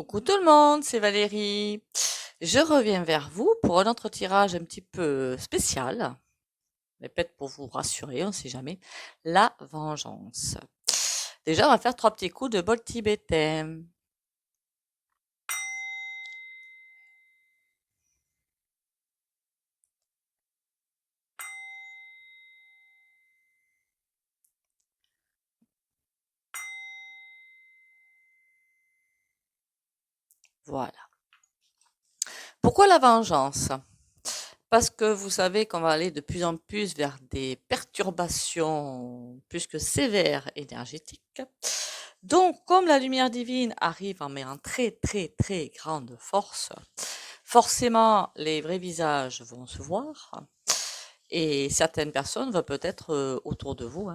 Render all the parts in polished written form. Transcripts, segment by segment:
Coucou tout le monde, c'est Valérie. Je reviens vers vous pour un autre tirage un petit peu spécial, mais peut-être pour vous rassurer, on ne sait jamais. La vengeance. Déjà, on va faire trois petits coups de bol tibétain. Voilà. Pourquoi la vengeance? Parce que vous savez qu'on va aller de plus en plus vers des perturbations plus que sévères énergétiques. Donc, comme la lumière divine arrive mais en très très très grande force, forcément les vrais visages vont se voir et certaines personnes vont peut-être autour de vous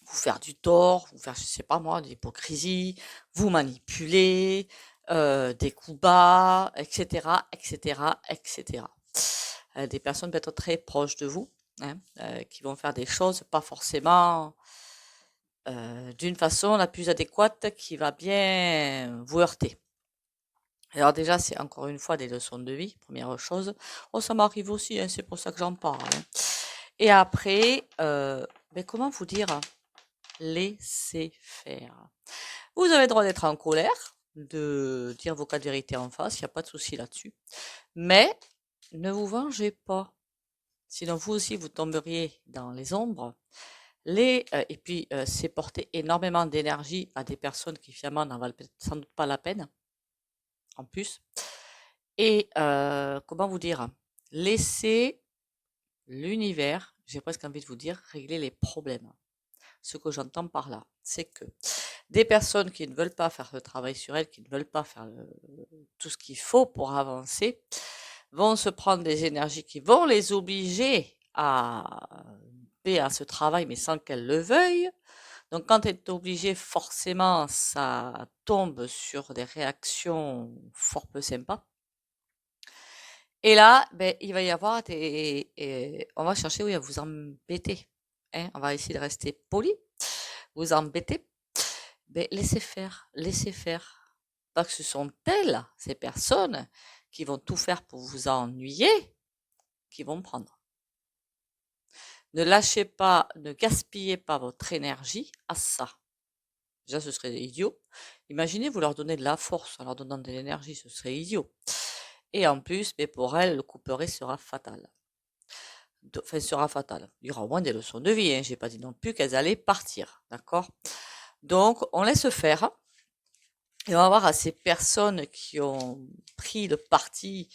vous faire du tort, vous faire, je sais pas moi, de l'hypocrisie, vous manipuler, des coups bas, etc., etc., etc. Des personnes peut-être très proches de vous, qui vont faire des choses pas forcément d'une façon la plus adéquate qui va bien vous heurter. Alors déjà, c'est encore une fois des leçons de vie, première chose. Oh, ça m'arrive aussi, c'est pour ça que j'en parle. Et après, comment vous dire? Laissez faire. Vous avez le droit d'être en colère, de dire vos cas de vérité en face, il n'y a pas de souci là-dessus. Mais ne vous vengez pas. Sinon, vous aussi, vous tomberiez dans les ombres. Et puis, c'est porter énormément d'énergie à des personnes qui finalement n'en valent sans doute pas la peine, en plus. Et comment vous dire? Laissez l'univers, j'ai presque envie de vous dire, régler les problèmes. Ce que j'entends par là, c'est que des personnes qui ne veulent pas faire le travail sur elles, qui ne veulent pas faire tout ce qu'il faut pour avancer, vont se prendre des énergies qui vont les obliger à ce travail, mais sans qu'elles le veuillent. Donc, quand elle est obligée, forcément, ça tombe sur des réactions fort peu sympas. Et là, il va y avoir on va chercher, oui, à vous embêter. On va essayer de rester poli, vous embêter. Laissez faire, laissez faire. Parce que ce sont elles, ces personnes, qui vont tout faire pour vous ennuyer, qui vont prendre. Ne lâchez pas, ne gaspillez pas votre énergie à ça. Déjà, ce serait idiot. Imaginez, vous leur donnez de la force en leur donnant de l'énergie, ce serait idiot. Et en plus, pour elles, le couperet sera fatal. Enfin, sera fatal. Il y aura au moins des leçons de vie. J'ai pas dit non plus qu'elles allaient partir. D'accord? Donc, on laisse faire. Et on va voir à ces personnes qui ont pris le parti,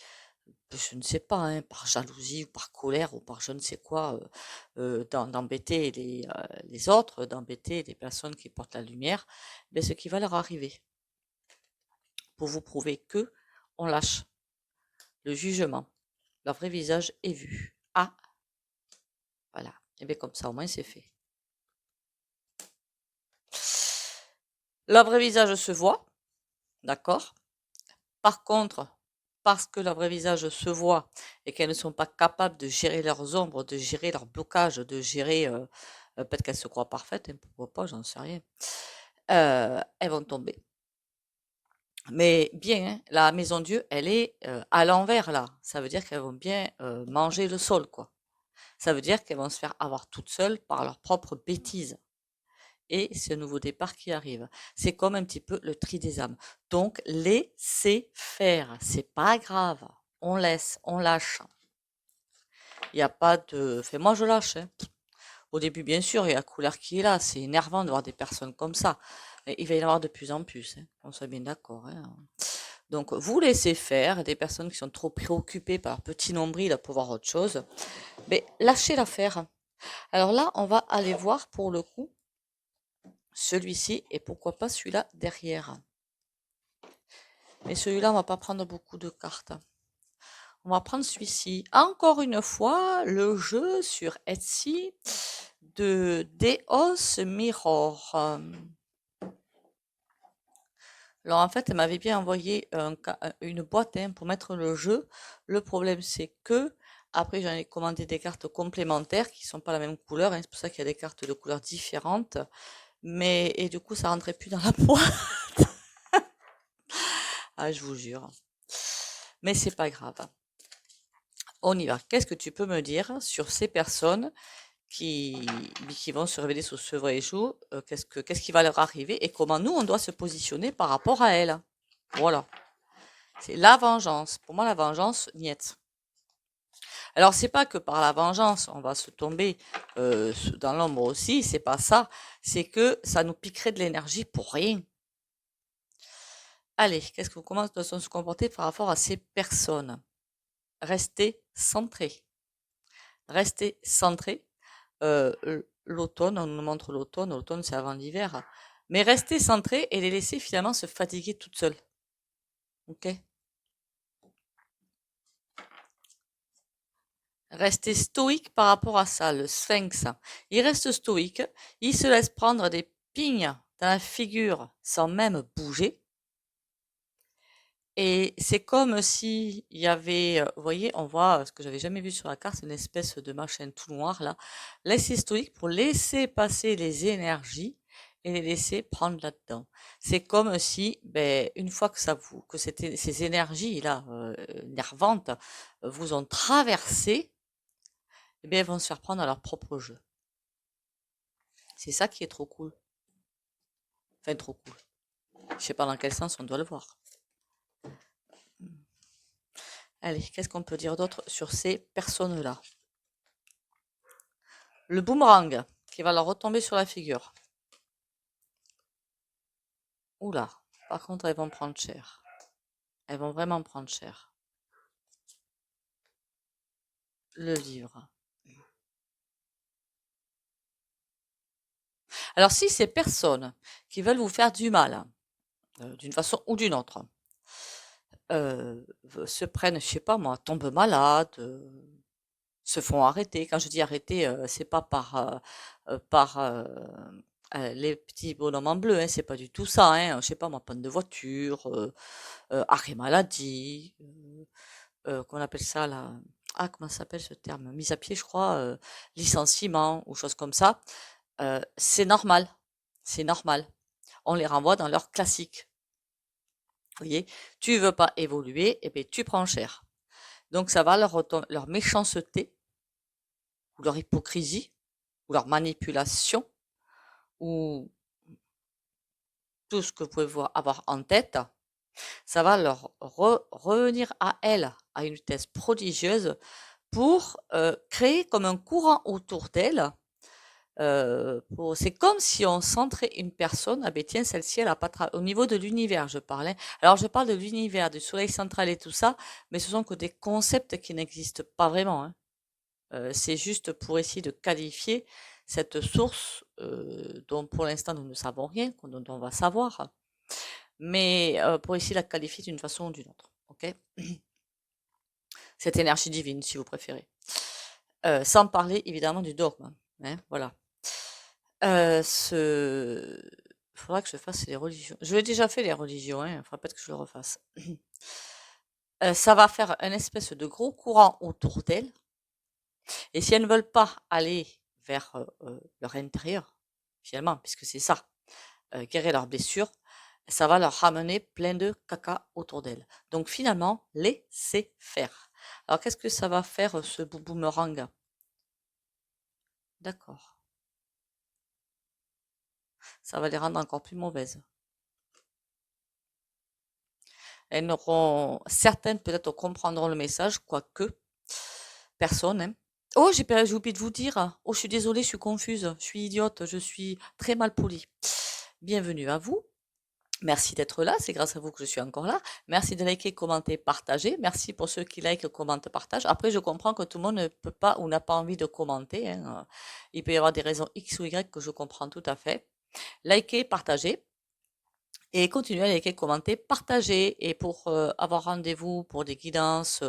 je ne sais pas, par jalousie ou par colère ou par je ne sais quoi, d'embêter les autres, d'embêter les personnes qui portent la lumière, ce qui va leur arriver. Pour vous prouver que on lâche le jugement. Leur vrai visage est vu. Ah, voilà. Et bien comme ça, au moins, c'est fait. Leur vrai visage se voit, d'accord? Par contre, parce que leur vrai visage se voit et qu'elles ne sont pas capables de gérer leurs ombres, de gérer leurs blocages, de gérer, peut-être qu'elles se croient parfaites, pourquoi pas, j'en sais rien, elles vont tomber. Mais bien, la maison Dieu, elle est à l'envers là. Ça veut dire qu'elles vont bien manger le sol, quoi. Ça veut dire qu'elles vont se faire avoir toutes seules par leurs propres bêtises. Et c'est un nouveau départ qui arrive. C'est comme un petit peu le tri des âmes. Donc, laissez faire. C'est pas grave. On laisse, on lâche. Il n'y a pas de. Enfin, moi, je lâche. Au début, bien sûr, il y a la couleur qui est là. C'est énervant de voir des personnes comme ça. Et il va y en avoir de plus en plus. On soit bien d'accord. Donc, vous laissez faire des personnes qui sont trop préoccupées par leur petit nombril pour voir autre chose. Mais lâchez l'affaire. Alors là, on va aller voir pour le coup celui-ci et pourquoi pas celui-là derrière. Mais celui-là, on va pas prendre beaucoup de cartes. On va prendre celui-ci. Encore une fois, le jeu sur Etsy de Deos Mirror. Alors en fait, elle m'avait bien envoyé une boîte pour mettre le jeu. Le problème, c'est que après, j'en ai commandé des cartes complémentaires qui sont pas la même couleur. C'est pour ça qu'il y a des cartes de couleurs différentes. Et du coup, ça rentrait plus dans la boîte. Ah, je vous jure. Mais c'est pas grave. On y va. Qu'est-ce que tu peux me dire sur ces personnes qui, qui vont se révéler sur ce vrai jour? Qu'est-ce qui va leur arriver et comment nous, on doit se positionner par rapport à elles? Voilà. C'est la vengeance. Pour moi, la vengeance, niet. Alors, c'est pas que par la vengeance, on va se tomber dans l'ombre aussi, c'est pas ça. C'est que ça nous piquerait de l'énergie pour rien. Allez, comment doit-on se comporter par rapport à ces personnes? Rester centré. Rester centré. L'automne, on nous montre l'automne. L'automne, c'est avant l'hiver. Mais rester centré et les laisser finalement se fatiguer toutes seules. Ok? Rester stoïque par rapport à ça, le sphinx. Il reste stoïque, il se laisse prendre des pignes dans la figure sans même bouger. Et c'est comme si il y avait, vous voyez, on voit ce que j'avais jamais vu sur la carte, une espèce de machin tout noir là. Laisser stoïque pour laisser passer les énergies et les laisser prendre là-dedans. C'est comme si, ben, une fois que ces énergies là nervantes vous ont traversé, eh bien, elles vont se faire prendre à leur propre jeu. C'est ça qui est trop cool. Enfin, trop cool. Je sais pas dans quel sens on doit le voir. Allez, qu'est-ce qu'on peut dire d'autre sur ces personnes-là? Le boomerang qui va leur retomber sur la figure. Oula, par contre, elles vont prendre cher. Elles vont vraiment prendre cher. Le livre. Alors, si ces personnes qui veulent vous faire du mal, d'une façon ou d'une autre, se prennent, je sais pas moi, tombent malades, se font arrêter. Quand je dis arrêter, c'est pas par les petits bonhommes en bleu, hein, c'est pas du tout ça, hein. Je sais pas moi, panne de voiture, arrêt maladie, comment on appelle ça là? Ah, comment ça s'appelle ce terme? Mise à pied, je crois, licenciement ou choses comme ça. C'est normal, c'est normal. On les renvoie dans leur classique. Vous voyez? Tu veux pas évoluer, et ben tu prends cher. Donc ça va leur méchanceté ou leur hypocrisie ou leur manipulation ou tout ce que vous pouvez avoir en tête, ça va leur revenir à elles à une vitesse prodigieuse pour créer comme un courant autour d'elles. C'est comme si on centrait une personne. Ah ben tiens, celle-ci, elle a pas au niveau de l'univers, je parlais. Alors je parle de l'univers, du soleil central et tout ça, mais ce sont que des concepts qui n'existent pas vraiment, hein. C'est juste pour essayer de qualifier cette source dont pour l'instant nous ne savons rien, dont on va savoir, mais pour essayer de la qualifier d'une façon ou d'une autre. Ok? Cette énergie divine, si vous préférez. Sans parler évidemment du dogme. Hein, voilà. Faudra que je fasse les religions. Je l'ai déjà fait les religions, hein, il faudra peut-être que je le refasse. Ça va faire une espèce de gros courant autour d'elles. Et si elles ne veulent pas aller vers leur intérieur, finalement, puisque c'est ça, guérir leurs blessures, ça va leur ramener plein de caca autour d'elles. Donc finalement, laissez faire. Alors qu'est-ce que ça va faire ce boomerang? D'accord. Ça va les rendre encore plus mauvaises. Elles n'auront, certaines peut-être comprendront le message, quoique personne, hein. Oh, j'ai oublié de vous dire. Oh, je suis désolée, je suis confuse, je suis idiote, je suis très mal polie. Bienvenue à vous. Merci d'être là, c'est grâce à vous que je suis encore là. Merci de liker, commenter, partager. Merci pour ceux qui like, commentent, partagent. Après, je comprends que tout le monde ne peut pas ou n'a pas envie de commenter, hein. Il peut y avoir des raisons X ou Y que je comprends tout à fait. Likez, partagez. Et continuez à liker, commenter, partager. Et pour avoir rendez-vous pour des guidances,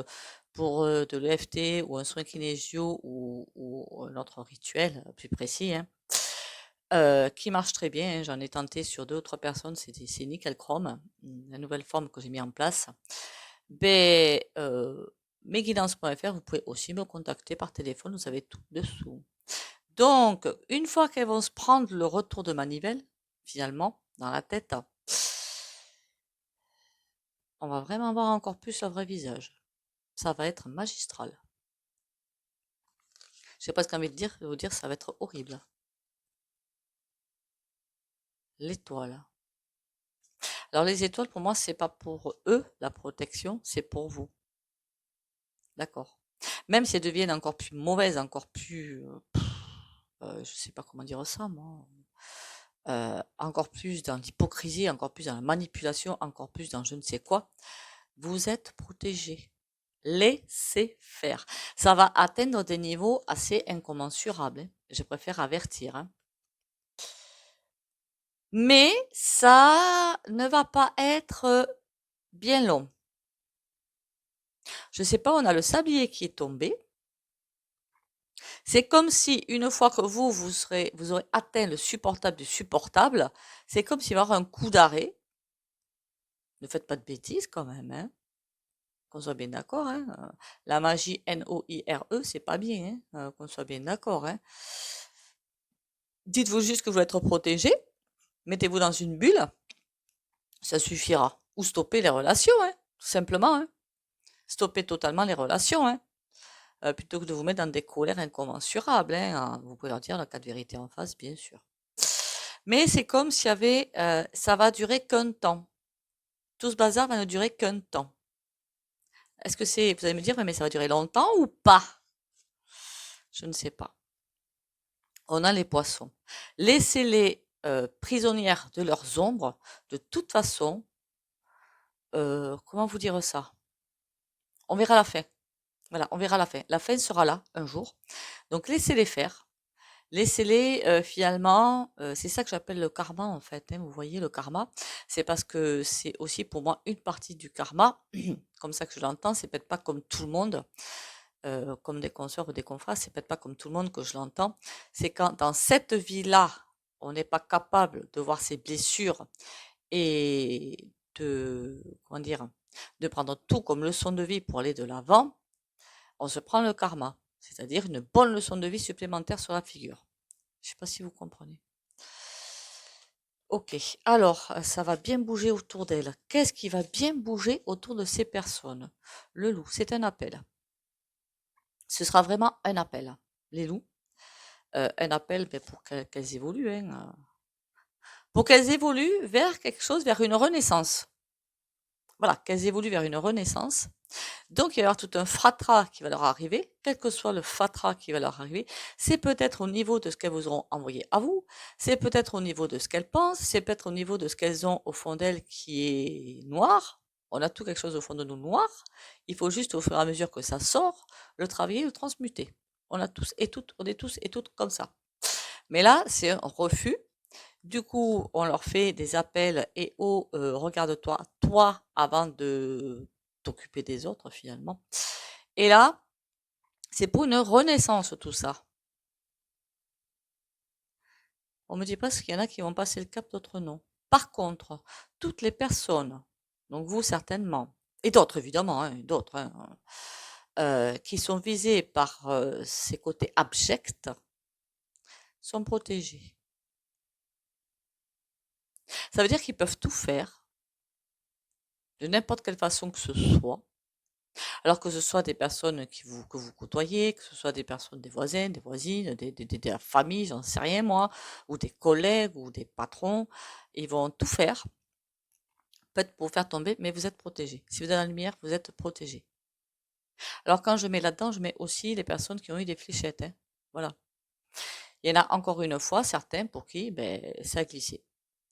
pour de l'EFT ou un soin kinésio ou un autre rituel plus précis, hein, qui marche très bien, hein, j'en ai tenté sur 2 ou 3 personnes, c'est nickel chrome, la nouvelle forme que j'ai mis en place. Ben, mesguidances.fr, vous pouvez aussi me contacter par téléphone, vous avez tout dessous. Donc, une fois qu'elles vont se prendre le retour de manivelle, finalement, dans la tête, on va vraiment voir encore plus leur vrai visage. Ça va être magistral. Je sais pas ce qu'on envie de vous dire, ça va être horrible. L'étoile. Alors les étoiles, pour moi, c'est pas pour eux la protection, c'est pour vous. D'accord. Même si elles deviennent encore plus mauvaises, encore plus, je sais pas comment dire ça, moi. Encore plus dans l'hypocrisie, encore plus dans la manipulation, encore plus dans je ne sais quoi. Vous êtes protégés. Laissez faire. Ça va atteindre des niveaux assez incommensurables, hein. Je préfère avertir, hein. Mais ça ne va pas être bien long. Je sais pas, on a le sablier qui est tombé. C'est comme si une fois que vous aurez atteint le supportable du supportable, c'est comme s'il va y avoir un coup d'arrêt. Ne faites pas de bêtises quand même, hein. Qu'on soit bien d'accord, hein. La magie NOIRE, c'est pas bien, hein. Qu'on soit bien d'accord, hein. Dites-vous juste que vous voulez être protégé. Mettez-vous dans une bulle. Ça suffira. Ou stopper les relations, hein. Tout simplement, hein. Stopper totalement les relations, hein. Plutôt que de vous mettre dans des colères incommensurables, hein. Vous pouvez leur dire la cas de vérité en face, bien sûr. Mais c'est comme s'il y avait, ça va durer qu'un temps. Tout ce bazar va ne durer qu'un temps. Est-ce que c'est, vous allez me dire, mais ça va durer longtemps ou pas? Je ne sais pas. On a les poissons. Laissez-les prisonnières de leurs ombres. De toute façon, comment vous dire ça? On verra la fin. Voilà, on verra la fin. La fin sera là un jour. Donc laissez-les faire. Laissez-les finalement, c'est ça que j'appelle le karma en fait, hein. Vous voyez, le karma, c'est parce que c'est aussi pour moi une partie du karma, comme ça que je l'entends. C'est peut-être pas comme tout le monde, comme des consoeurs ou des confrères, c'est peut-être pas comme tout le monde que je l'entends. C'est quand dans cette vie-là, on n'est pas capable de voir ses blessures et de, comment dire, de prendre tout comme leçon de vie pour aller de l'avant, on se prend le karma, c'est-à-dire une bonne leçon de vie supplémentaire sur la figure. Je sais pas si vous comprenez. Ok, alors ça va bien bouger autour d'elle. Qu'est-ce qui va bien bouger autour de ces personnes? Le loup, c'est un appel. Ce sera vraiment un appel. Les loups, un appel pour qu'elles évoluent, hein, pour qu'elles évoluent vers quelque chose, vers une renaissance. Voilà, qu'elles évoluent vers une renaissance. Donc, il va y avoir tout un fatras qui va leur arriver, quel que soit le fatras qui va leur arriver. C'est peut-être au niveau de ce qu'elles vous auront envoyé à vous, c'est peut-être au niveau de ce qu'elles pensent, c'est peut-être au niveau de ce qu'elles ont au fond d'elles qui est noir. On a tout quelque chose au fond de nous noir. Il faut juste, au fur et à mesure que ça sort, le travailler, le transmuter. On a tous et toutes, on est tous et toutes comme ça. Mais là, c'est un refus. Du coup, on leur fait des appels et oh, regarde-toi, toi, avant de t'occuper des autres finalement. Et là, c'est pour une renaissance tout ça. On me dit pas qu'il y en a qui vont passer le cap, d'autres non. Par contre, toutes les personnes, donc vous certainement, et d'autres évidemment, hein, d'autres, hein, qui sont visées par ces côtés abjects, sont protégés. Ça veut dire qu'ils peuvent tout faire, de n'importe quelle façon que ce soit. Alors que ce soit des personnes que vous côtoyez, que ce soit des personnes, des voisins, des voisines, de la famille, j'en sais rien moi, ou des collègues ou des patrons, ils vont tout faire, peut-être pour vous faire tomber, mais vous êtes protégé. Si vous êtes dans la lumière, vous êtes protégé. Alors quand je mets là-dedans, je mets aussi les personnes qui ont eu des fléchettes, hein. Voilà. Il y en a encore une fois certains pour qui ça a glissé.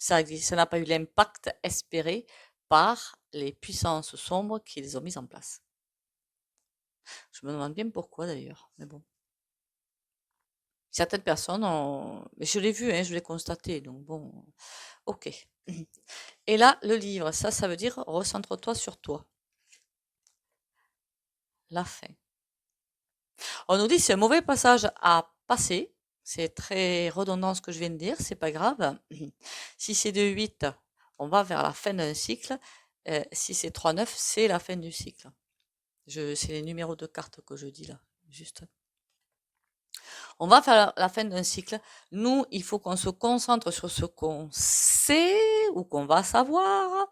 Ça a glissé, ça n'a pas eu l'impact espéré par les puissances sombres qui les ont mises en place. Je me demande bien pourquoi d'ailleurs, mais bon. Certaines personnes ont, mais je l'ai vu, hein, je l'ai constaté, donc bon, ok. Et là, le livre, ça veut dire recentre-toi sur toi. La fin. On nous dit c'est un mauvais passage à passer. C'est très redondant ce que je viens de dire, c'est pas grave. Si c'est de 8, on va vers la fin d'un cycle. Si c'est 3, 9, c'est la fin du cycle. C'est les numéros de cartes que je dis là, juste. On va faire la fin d'un cycle. Nous, il faut qu'on se concentre sur ce qu'on sait ou qu'on va savoir,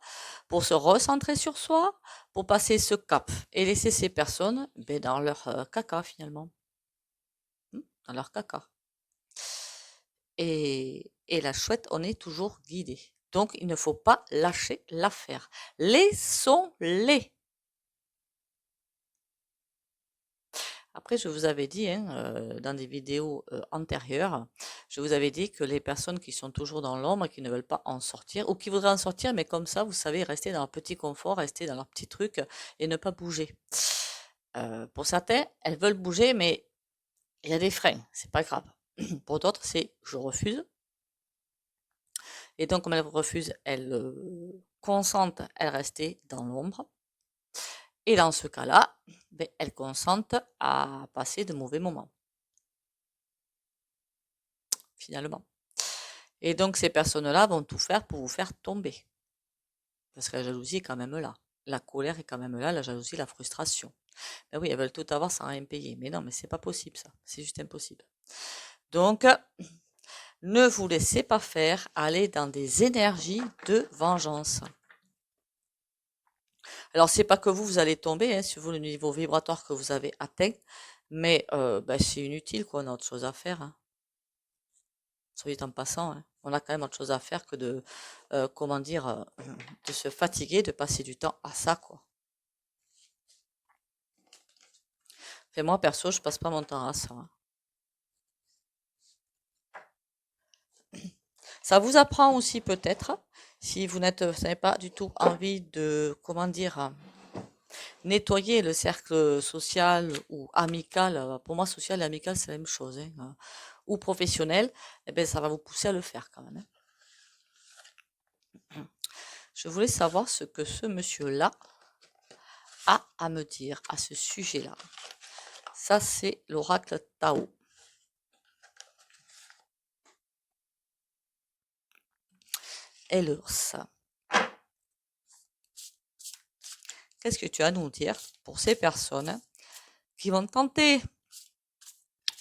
pour se recentrer sur soi, pour passer ce cap et laisser ces personnes dans leur caca finalement. Dans leur caca. Et la chouette, on est toujours guidé. Donc, il ne faut pas lâcher l'affaire. Laissons-les. Après, je vous avais dit, hein, dans des vidéos antérieures, je vous avais dit que les personnes qui sont toujours dans l'ombre, qui ne veulent pas en sortir, ou qui voudraient en sortir, mais comme ça, vous savez, rester dans leur petit confort, rester dans leur petit truc et ne pas bouger. Pour certains, elles veulent bouger, mais il y a des freins, c'est pas grave. Pour d'autres, c'est je refuse. Et donc, comme elles refusent, elles consentent à rester dans l'ombre. Et dans ce cas-là, elles consentent à passer de mauvais moments, finalement. Et donc, ces personnes-là vont tout faire pour vous faire tomber. Parce que la jalousie est quand même là. La colère est quand même là, la jalousie, la frustration. Ben oui, elles veulent tout avoir sans rien payer. Mais non, mais c'est pas possible ça. C'est juste impossible. Donc, ne vous laissez pas faire aller dans des énergies de vengeance. Alors, c'est pas que vous allez tomber, hein, sur le niveau vibratoire que vous avez atteint, mais c'est inutile, quoi. On a autre chose à faire. Hein. Soyez en passant, hein. On a quand même autre chose à faire que de, de se fatiguer, de passer du temps à ça, quoi. Enfin, moi, perso, je passe pas mon temps à ça. Hein. Ça vous apprend aussi peut-être, si vous n'avez pas du tout envie de, nettoyer le cercle social ou amical. Pour moi, social et amical, c'est la même chose. Hein, ou professionnel, ça va vous pousser à le faire quand même. Hein. Je voulais savoir ce que ce monsieur-là a à me dire à ce sujet-là. Ça, c'est l'oracle Tao. Et l'ours. Qu'est-ce que tu as à nous dire pour ces personnes qui vont tenter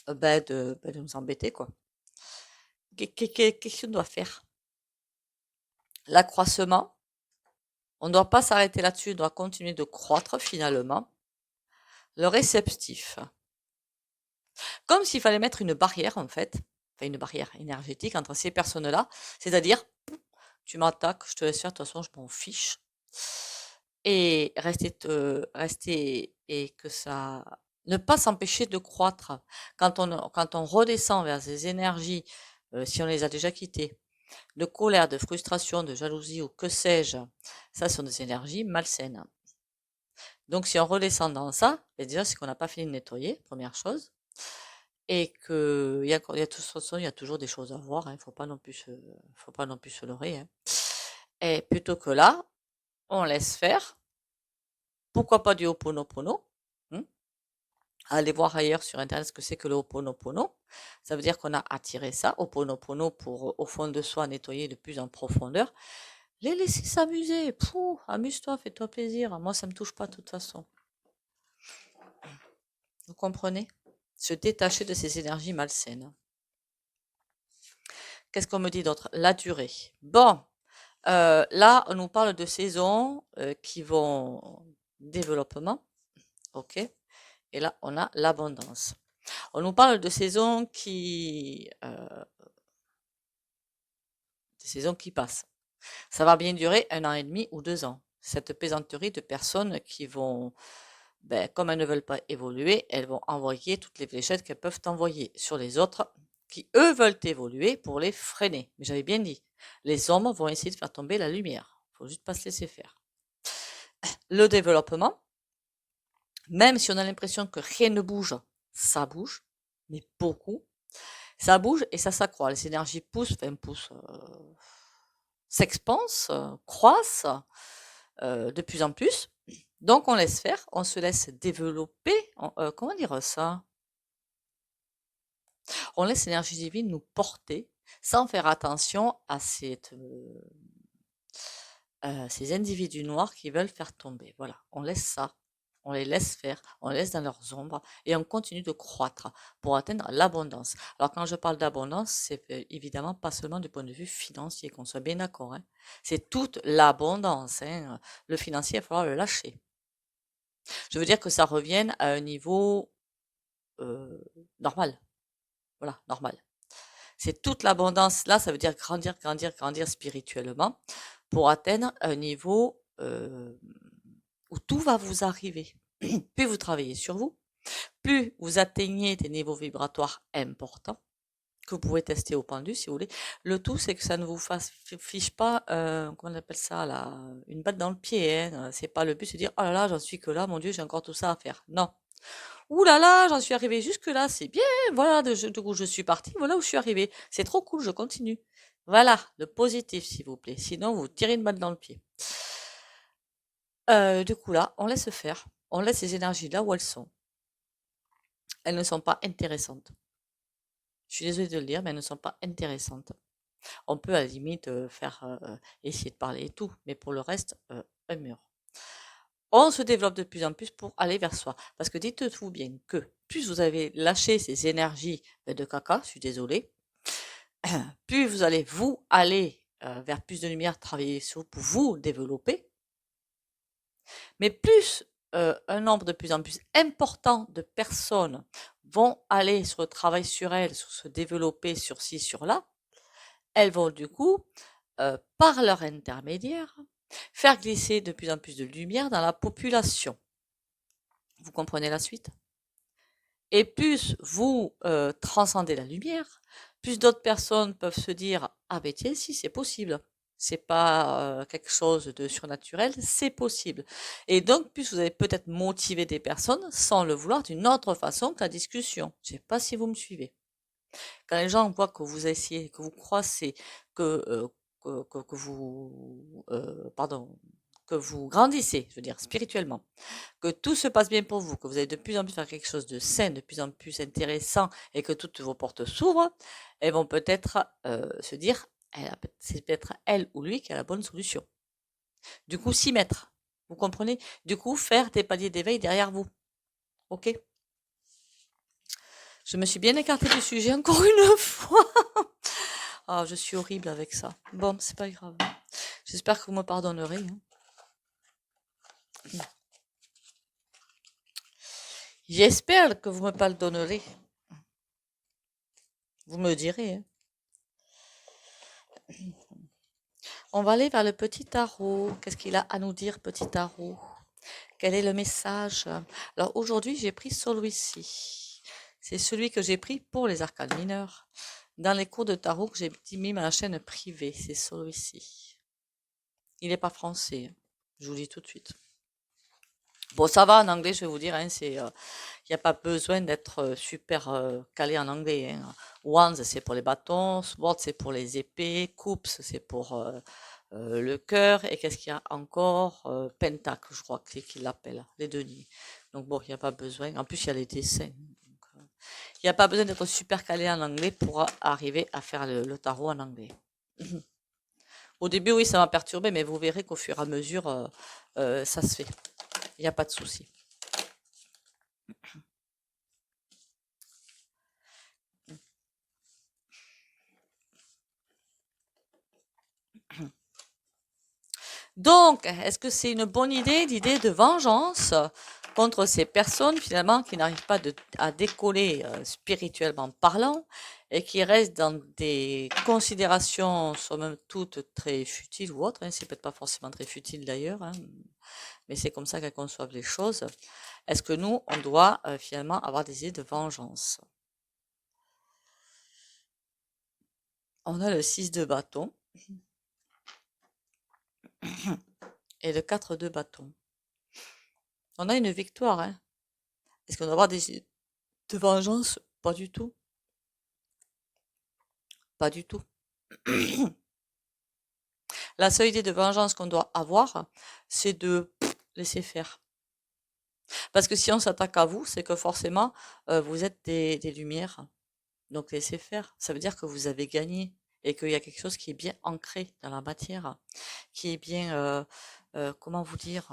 de nous embêter, quoi. Qu'est-ce qu'on doit faire? L'accroissement, on ne doit pas s'arrêter là-dessus, on doit continuer de croître finalement. Le réceptif, comme s'il fallait mettre une barrière en fait, enfin une barrière énergétique entre ces personnes-là, c'est-à-dire tu m'attaques, je te laisse faire, de toute façon je m'en fiche. Et rester et que ça ne pas s'empêcher de croître. Quand on redescend vers ces énergies, si on les a déjà quittées, de colère, de frustration, de jalousie ou que sais-je, ça sont des énergies malsaines. Donc si on redescend dans ça, déjà c'est qu'on n'a pas fini de nettoyer, première chose, et que il y a de toute façon il y a toujours des choses à voir, hein, faut pas non plus se leurrer. Hein. Et plutôt que là, on laisse faire. Pourquoi pas du Ho'oponopono? Hein. Allez voir ailleurs sur internet ce que c'est que le Ho'oponopono. Ça veut dire qu'on a attiré ça, Ho'oponopono, pour au fond de soi nettoyer de plus en profondeur. Les laisser s'amuser. Pouh, amuse-toi, fais-toi plaisir. Moi, ça me touche pas de toute façon. Vous comprenez? Se détacher de ces énergies malsaines. Qu'est-ce qu'on me dit d'autre? La durée. Bon, là, on nous parle de saisons qui vont développement. OK? Et là, on a l'abondance. On nous parle de saisons des saisons qui passent. Ça va bien durer 1 an et demi ou 2 ans. Cette plaisanterie de personnes qui vont, comme elles ne veulent pas évoluer, elles vont envoyer toutes les fléchettes qu'elles peuvent envoyer sur les autres qui, eux, veulent évoluer pour les freiner. Mais j'avais bien dit, les hommes vont essayer de faire tomber la lumière. Il faut juste pas se laisser faire. Le développement, même si on a l'impression que rien ne bouge, ça bouge, mais beaucoup. Ça bouge et ça s'accroît. Les énergies poussent, s'expansent, croissent de plus en plus. Donc on laisse faire, on se laisse développer. Comment dire ça? On laisse l'énergie divine nous porter sans faire attention à ces individus noirs qui veulent faire tomber. Voilà, on laisse ça. on les laisse faire, on les laisse dans leurs ombres et on continue de croître pour atteindre l'abondance. Alors quand je parle d'abondance, c'est évidemment pas seulement du point de vue financier, qu'on soit bien d'accord, hein. C'est toute l'abondance, hein. Le financier, il va falloir le lâcher. Je veux dire que ça revienne à un niveau normal. Voilà, normal. C'est toute l'abondance. Là, ça veut dire grandir, grandir, grandir spirituellement pour atteindre un niveau où tout va vous arriver. Plus vous travaillez sur vous, plus vous atteignez des niveaux vibratoires importants que vous pouvez tester au pendu si vous voulez. Le tout, c'est que ça ne vous fiche pas, comment on appelle ça là, une balle dans le pied. Hein. C'est pas le but, c'est de dire oh là là, j'en suis que là, mon Dieu, j'ai encore tout ça à faire. Non. Ouh là là, j'en suis arrivé jusque là, c'est bien. Voilà, de où je suis partie, voilà où je suis arrivé. C'est trop cool, je continue. Voilà, le positif, s'il vous plaît. Sinon, vous tirez une balle dans le pied. Du coup là, on laisse faire. On laisse ces énergies là où elles sont. Elles ne sont pas intéressantes. Je suis désolée de le dire, mais elles ne sont pas intéressantes. On peut à la limite essayer de parler et tout, mais pour le reste, un mur. On se développe de plus en plus pour aller vers soi. Parce que dites-vous bien que plus vous avez lâché ces énergies de caca, je suis désolée, plus vous allez vous aller vers plus de lumière, travailler sur vous pour vous développer, mais plus un nombre de plus en plus important de personnes vont aller sur le travail sur elles, sur se développer sur ci, sur là, elles vont du coup, par leur intermédiaire, faire glisser de plus en plus de lumière dans la population. Vous comprenez la suite? Et plus vous transcendez la lumière, plus d'autres personnes peuvent se dire ah ben tiens si c'est possible, c'est pas quelque chose de surnaturel, c'est possible. Et donc plus vous allez peut-être motiver des personnes sans le vouloir d'une autre façon que la discussion. Je sais pas si vous me suivez. Quand les gens voient que vous essayez, que vous croissez, que, que vous, pardon, que vous grandissez, je veux dire, spirituellement, que tout se passe bien pour vous, que vous allez de plus en plus faire quelque chose de sain, de plus en plus intéressant et que toutes vos portes s'ouvrent, elles vont peut-être se dire, c'est peut-être elle ou lui qui a la bonne solution. Du coup, s'y mettre. Vous comprenez? Du coup, faire des paliers d'éveil derrière vous. Ok? Je me suis bien écartée du sujet encore une fois. Ah, je suis horrible avec ça. Bon, c'est pas grave. J'espère que vous me pardonnerez. Hein. J'espère que vous me pardonnerez. Vous me direz. Hein. On va aller vers le petit tarot. Qu'est-ce qu'il a à nous dire, petit tarot? Quel est le message? Alors aujourd'hui, j'ai pris celui-ci. C'est celui que j'ai pris pour les arcanes mineurs. Dans les cours de tarot que j'ai mis à la chaîne privée, c'est celui-ci. Il n'est pas français. Je vous dis tout de suite. Bon, ça va en anglais, je vais vous dire. Hein, il n'y a pas besoin d'être super calé en anglais. Hein. Wands, c'est pour les bâtons. Swords, c'est pour les épées. Coups, c'est pour le cœur. Et qu'est-ce qu'il y a encore Pentacle, je crois qu'il l'appelle. Les deniers. Donc bon, il n'y a pas besoin. En plus, il y a les dessins. Il n'y a pas besoin d'être super calé en anglais pour arriver à faire le tarot en anglais. Au début, oui, ça m'a perturbé, mais vous verrez qu'au fur et à mesure, ça se fait. Il n'y a pas de souci. Donc, est-ce que c'est une bonne idée, l'idée de vengeance contre ces personnes finalement qui n'arrivent pas à décoller spirituellement parlant et qui restent dans des considérations somme toute très futiles ou autres, hein, c'est peut-être pas forcément très futile d'ailleurs, hein, mais c'est comme ça qu'elles conçoivent les choses. Est-ce que nous, on doit finalement avoir des idées de vengeance? On a le 6 de bâton et le 4 de bâton. On a une victoire, hein. Est-ce qu'on doit avoir des idées de vengeance? Pas du tout. Pas du tout. La seule idée de vengeance qu'on doit avoir, c'est de laisser faire. Parce que si on s'attaque à vous, c'est que forcément, vous êtes des lumières. Donc laissez faire. Ça veut dire que vous avez gagné et qu'il y a quelque chose qui est bien ancré dans la matière, qui est bien, comment vous dire,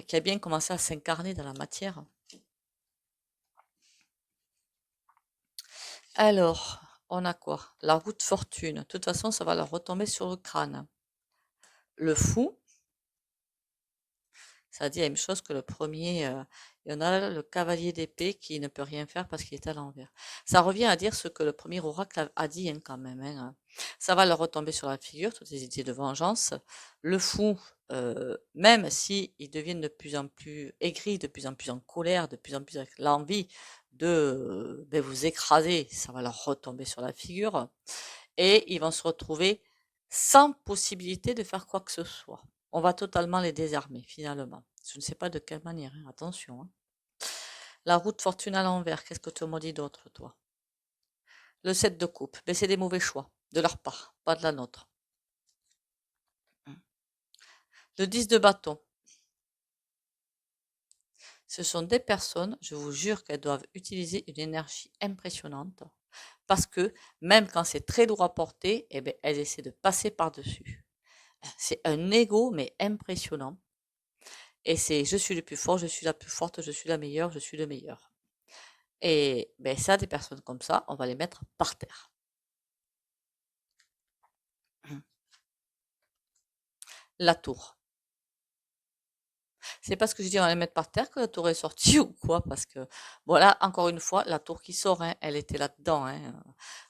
qui a bien commencé à s'incarner dans la matière. Alors, on a quoi? La roue de fortune. De toute façon, ça va leur retomber sur le crâne. Le fou, ça dit la même chose que le premier. Il y en a le cavalier d'épée qui ne peut rien faire parce qu'il est à l'envers. Ça revient à dire ce que le premier oracle a dit hein, quand même. Hein. Ça va leur retomber sur la figure, toutes les idées de vengeance. Le fou, même si ils deviennent de plus en plus aigris, de plus en plus en colère, de plus en plus avec l'envie de ben, vous écraser, ça va leur retomber sur la figure. Et ils vont se retrouver sans possibilité de faire quoi que ce soit. On va totalement les désarmer, finalement. Je ne sais pas de quelle manière, hein, attention. Hein. La roue de fortune à l'envers, qu'est-ce que tu m'as dit d'autre, toi? Le 7 de coupe, mais c'est des mauvais choix, de leur part, pas de la nôtre. Le 10 de bâton. Ce sont des personnes, je vous jure qu'elles doivent utiliser une énergie impressionnante, parce que même quand c'est très lourd à porter, eh ben, elles essaient de passer par-dessus. C'est un ego, mais impressionnant. Et c'est je suis le plus fort, je suis la plus forte, je suis la meilleure, je suis le meilleur. Et ben ça, des personnes comme ça, on va les mettre par terre. La tour. C'est parce que je dis on va les mettre par terre que la tour est sortie ou quoi? Parce que, voilà, encore une fois, la tour qui sort, hein, elle était là-dedans. Hein.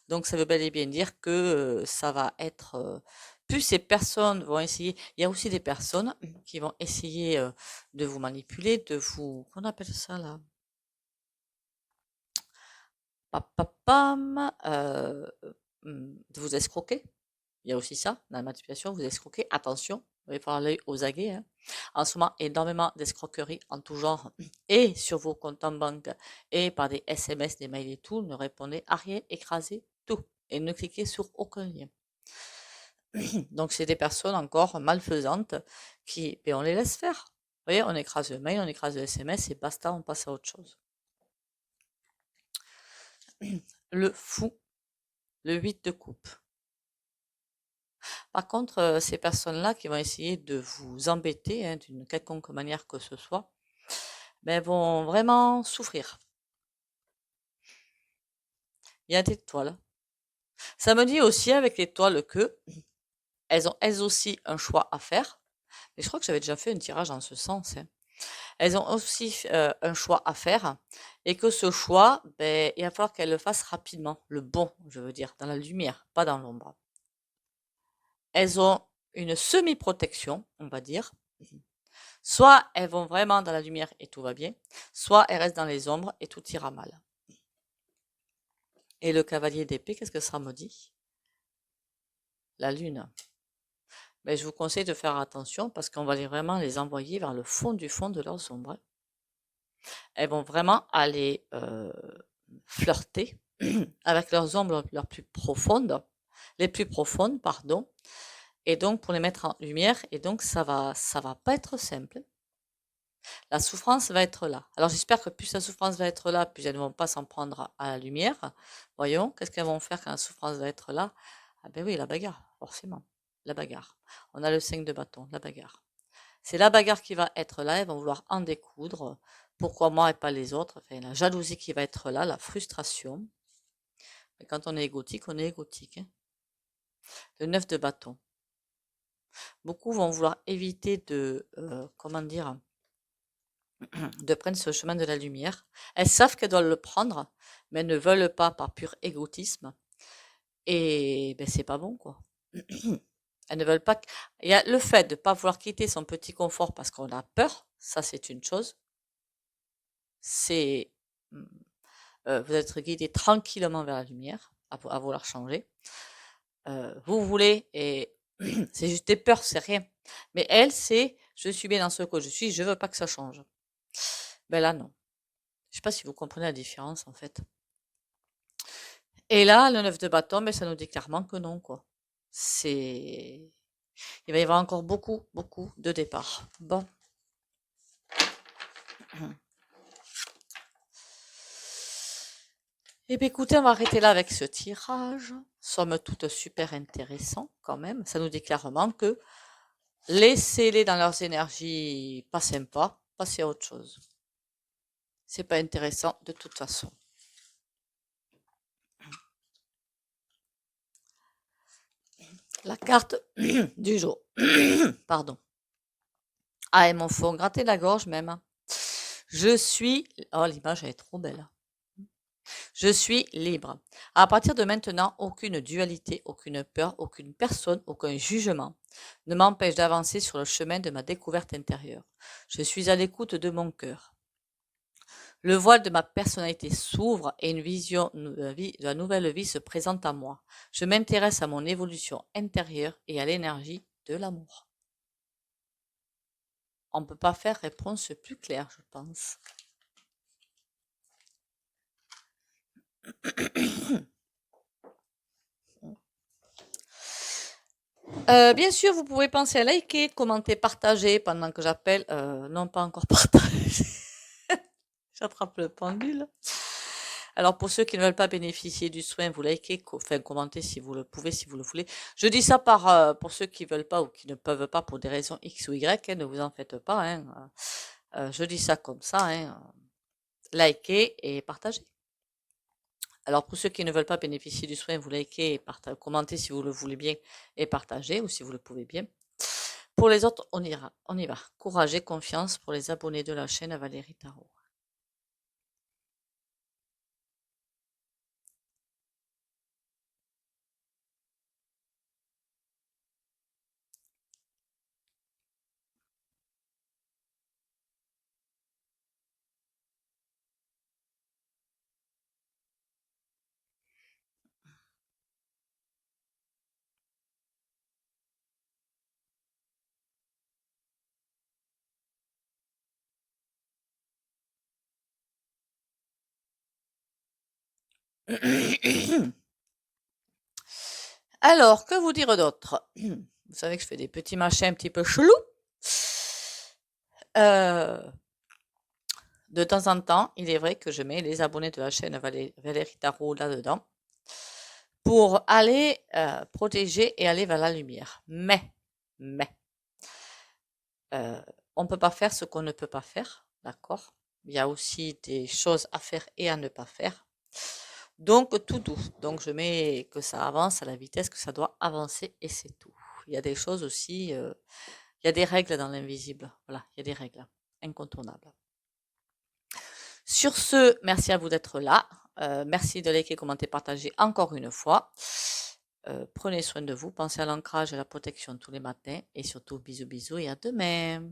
Donc ça veut bel et bien dire que ça va être... plus ces personnes vont essayer... Il y a aussi des personnes qui vont essayer de vous manipuler, de vous... Qu'on appelle ça là? Pam, de vous escroquer. Il y a aussi ça, dans la manipulation, vous escroquer. Attention, il va falloir l'œil aux aguets. Hein. En ce moment, énormément d'escroqueries en tout genre, et sur vos comptes en banque, et par des SMS, des mails et tout. Ne répondez à rien, écrasez tout, et ne cliquez sur aucun lien. Donc, c'est des personnes encore malfaisantes qui, ben, on les laisse faire. Vous voyez, on écrase le mail, on écrase le SMS, et basta, on passe à autre chose. Le fou, le 8 de coupe. Par contre, ces personnes-là qui vont essayer de vous embêter hein, d'une quelconque manière que ce soit, ben, vont vraiment souffrir. Il y a des toiles. Ça me dit aussi avec les toiles que elles ont elles aussi un choix à faire. Et je crois que j'avais déjà fait un tirage en ce sens. Hein. Elles ont aussi un choix à faire et que ce choix, ben, il va falloir qu'elles le fassent rapidement. Le bon, je veux dire, dans la lumière, pas dans l'ombre. Elles ont une semi-protection, on va dire. Soit elles vont vraiment dans la lumière et tout va bien, soit elles restent dans les ombres et tout ira mal. Et le cavalier d'épée, qu'est-ce que ça me dit? La lune. Mais je vous conseille de faire attention parce qu'on va vraiment les envoyer vers le fond du fond de leurs ombres. Elles vont vraiment aller flirter avec leurs ombres les plus profondes, pardon. Et donc pour les mettre en lumière, et donc ça va pas être simple. La souffrance va être là. Alors j'espère que plus la souffrance va être là, plus elles ne vont pas s'en prendre à la lumière. Voyons, qu'est-ce qu'elles vont faire quand la souffrance va être là? Ah ben oui, la bagarre, forcément. La bagarre. On a le 5 de bâton, la bagarre. C'est la bagarre qui va être là, elles vont vouloir en découdre. Pourquoi moi et pas les autres? Enfin, la jalousie qui va être là, la frustration. Mais quand on est égotique, on est égotique. Hein. Le 9 de bâton. Beaucoup vont vouloir éviter de, comment dire, de prendre ce chemin de la lumière. Elles savent qu'elles doivent le prendre, mais elles ne veulent pas par pur égotisme. Et ben, c'est pas bon, quoi. Elles ne veulent pas. Il y a le fait de ne pas vouloir quitter son petit confort parce qu'on a peur, ça c'est une chose. C'est. Vous êtes guidé tranquillement vers la lumière, à vouloir changer. Vous voulez, et c'est juste des peurs, c'est rien. Mais elle, c'est je suis bien dans ce que je suis, je veux pas que ça change. Ben là, non. Je sais pas si vous comprenez la différence en fait. Et là, le 9 de bâton, mais ça nous dit clairement que non, quoi. C'est... Il va y avoir encore beaucoup, beaucoup de départs. Bon. Eh bien, écoutez, on va arrêter là avec ce tirage. Somme toute super intéressant, quand même. Ça nous dit clairement que Laissez-les dans leurs énergies pas sympas, passez à autre chose. C'est pas intéressant de toute façon. La carte du jour. Pardon. Ah, et mon fond gratter la gorge même. Je suis... Oh, l'image, elle est trop belle. Je suis libre. À partir de maintenant, aucune dualité, aucune peur, aucune personne, aucun jugement ne m'empêche d'avancer sur le chemin de ma découverte intérieure. Je suis à l'écoute de mon cœur. Le voile de ma personnalité s'ouvre et une vision de la nouvelle vie se présente à moi. Je m'intéresse à mon évolution intérieure et à l'énergie de l'amour. On ne peut pas faire réponse plus claire, je pense. Bien sûr, vous pouvez penser à liker, commenter, partager pendant que j'appelle. Non, pas encore partager. J'attrape le pendule. Alors, pour ceux qui ne veulent pas bénéficier du soin, vous likez, enfin, commentez si vous le pouvez, si vous le voulez. Je dis ça pour ceux qui veulent pas ou qui ne peuvent pas pour des raisons X ou Y, hein, ne vous en faites pas. Hein. Je dis ça comme ça. Hein. Likez et partagez. Alors, pour ceux qui ne veulent pas bénéficier du soin, vous likez et commentez si vous le voulez bien et partagez ou si vous le pouvez bien. Pour les autres, on ira, on y va. Courage et confiance pour les abonnés de la chaîne Valérie Tarot. Alors, que vous dire d'autre? Vous savez que je fais des petits machins un petit peu chelous. De temps en temps, il est vrai que je mets les abonnés de la chaîne Valérie Tarot là-dedans pour aller protéger et aller vers la lumière. Mais, on ne peut pas faire ce qu'on ne peut pas faire, d'accord? Il y a aussi des choses à faire et à ne pas faire. Donc, tout doux. Donc, je mets que ça avance à la vitesse que ça doit avancer et c'est tout. Il y a des choses aussi, il y a des règles dans l'invisible. Voilà, il y a des règles incontournables. Sur ce, merci à vous d'être là. Merci de liker, commenter, partager encore une fois. Prenez soin de vous, pensez à l'ancrage et à la protection tous les matins et surtout bisous bisous et à demain.